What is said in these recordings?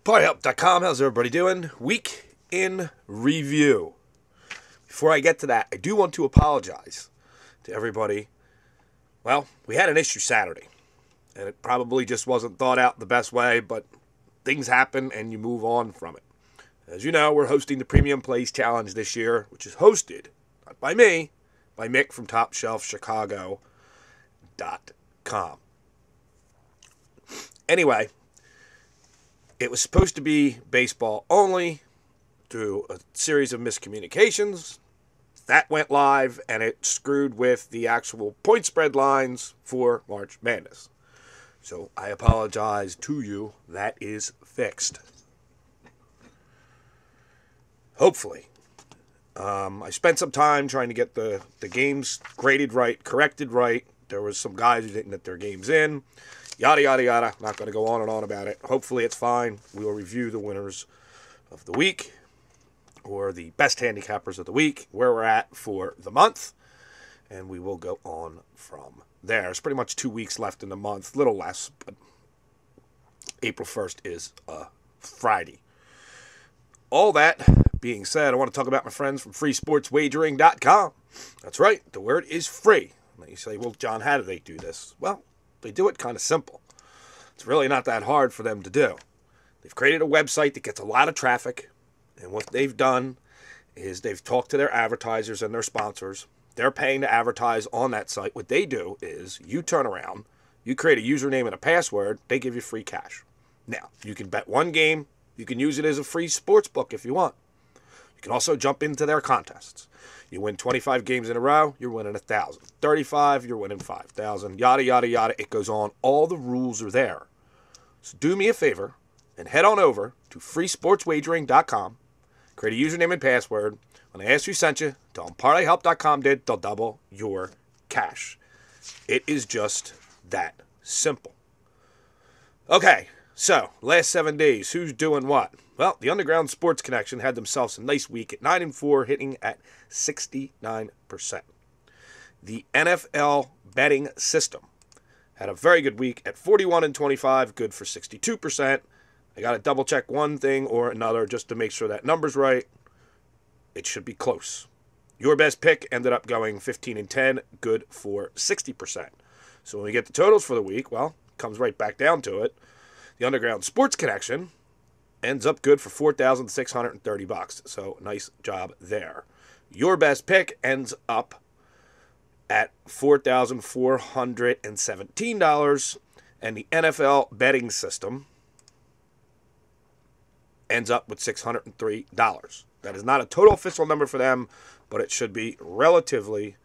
PartyHelp.com, how's everybody doing? Week in review. Before I get to that, I do want to apologize to everybody. Well, we had an issue Saturday, and it probably just wasn't thought out the best way, but things happen and you move on from it. As you know, we're hosting the Premium Plays Challenge this year, which is hosted, not by me, by Mick from TopShelfChicago.com. Anyway, it was supposed to be baseball only through a series of miscommunications. That went live, and it screwed with the actual point spread lines for March Madness. So I apologize to you. That is fixed. Hopefully. I spent some time trying to get the games graded right, corrected right. There was some guys who didn't get their games in. Yada, yada, yada. Not going to go on and on about it. Hopefully it's fine. We will review the winners of the week, or the best handicappers of the week, where we're at for the month, and we will go on from there. There's pretty much 2 weeks left in the month, a little less, but April 1st is a Friday. All that being said, I want to talk about my friends from freesportswagering.com. That's right, the word is free. Now you say, well, John, how do they do this? Well, they do it kind of simple. It's really not that hard for them to do. They've created a website that gets a lot of traffic, and what they've done is they've talked to their advertisers and their sponsors. They're paying to advertise on that site. What they do is you turn around, you create a username and a password, they give you free cash. Now, you can bet one game. You can use it as a free sports book if you want. You can also jump into their contests. You win 25 games in a row, you're winning 1,000. 35, you're winning 5,000. Yada, yada, yada. It goes on. All the rules are there. So do me a favor and head on over to freesportswagering.com. Create a username and password. When I ask who sent you, tell them PartyHelp.com did. They'll double your cash. It is just that simple. Okay, so last 7 days, who's doing what? Well, the Underground Sports Connection had themselves a nice week at 9-4, hitting at 69%. The NFL betting system had a very good week at 41-25, good for 62%. I got to double check one thing or another just to make sure that number's right. It should be close. Your best pick ended up going 15-10, good for 60%. So when we get the totals for the week, well, it comes right back down to it. The Underground Sports Connection ends up good for $4,630. So nice job there. Your best pick ends up at $4,417, and the NFL betting system ends up with $603. That is not a total official number for them, but it should be relatively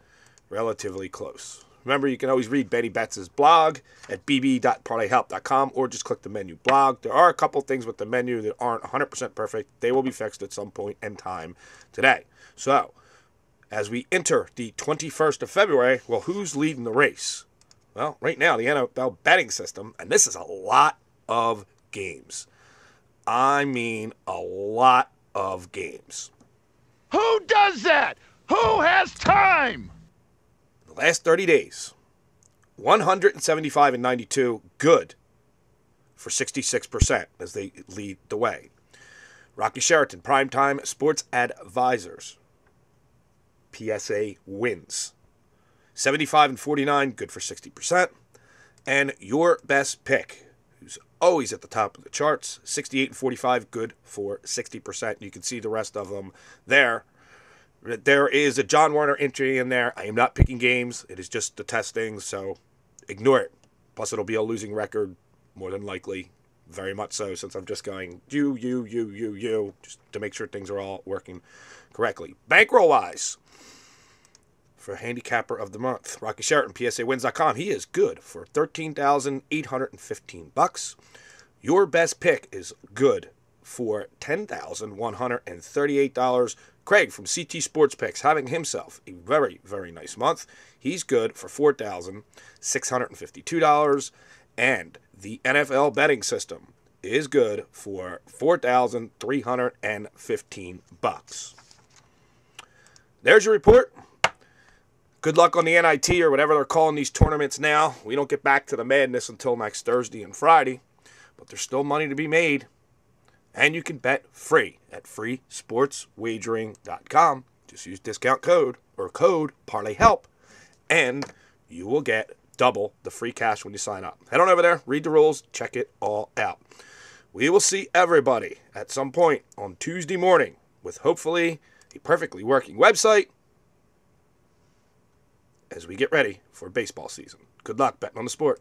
close. Remember, you can always read Benny Betts' blog at bb.partyhelp.com or just click the menu blog. There are a couple things with the menu that aren't 100% perfect. They will be fixed at some point in time today. So, as we enter the 21st of February, well, who's leading the race? Well, right now, the NFL betting system, and this is a lot of games. I mean, a lot of games. Who does that? Who has time? The last 30 days, 175-92, good for 66% as they lead the way. Rocky Sheraton, Primetime Sports Advisors, PSA wins. 75-49, good for 60%. And your best pick, who's always at the top of the charts, 68-45, good for 60%. You can see the rest of them there. There is a John Warner entry in there. I am not picking games. It is just the testing, so ignore it. Plus, it'll be a losing record, more than likely. Very much so, since I'm just going you, just to make sure things are all working correctly. Bankroll-wise, for handicapper of the month, Rocky Sheraton, PSAwins.com. He is good for $13,815. Your best pick is good for $10,138. Craig from CT Sports Picks having himself a very, very nice month. He's good for $4,652. And the NFL betting system is good for $4,315. There's your report. Good luck on the NIT or whatever they're calling these tournaments now. We don't get back to the madness until next Thursday and Friday, but there's still money to be made. And you can bet free at freesportswagering.com. Just use discount code or code ParlayHelp, and you will get double the free cash when you sign up. Head on over there, read the rules, check it all out. We will see everybody at some point on Tuesday morning with hopefully a perfectly working website as we get ready for baseball season. Good luck betting on the sport.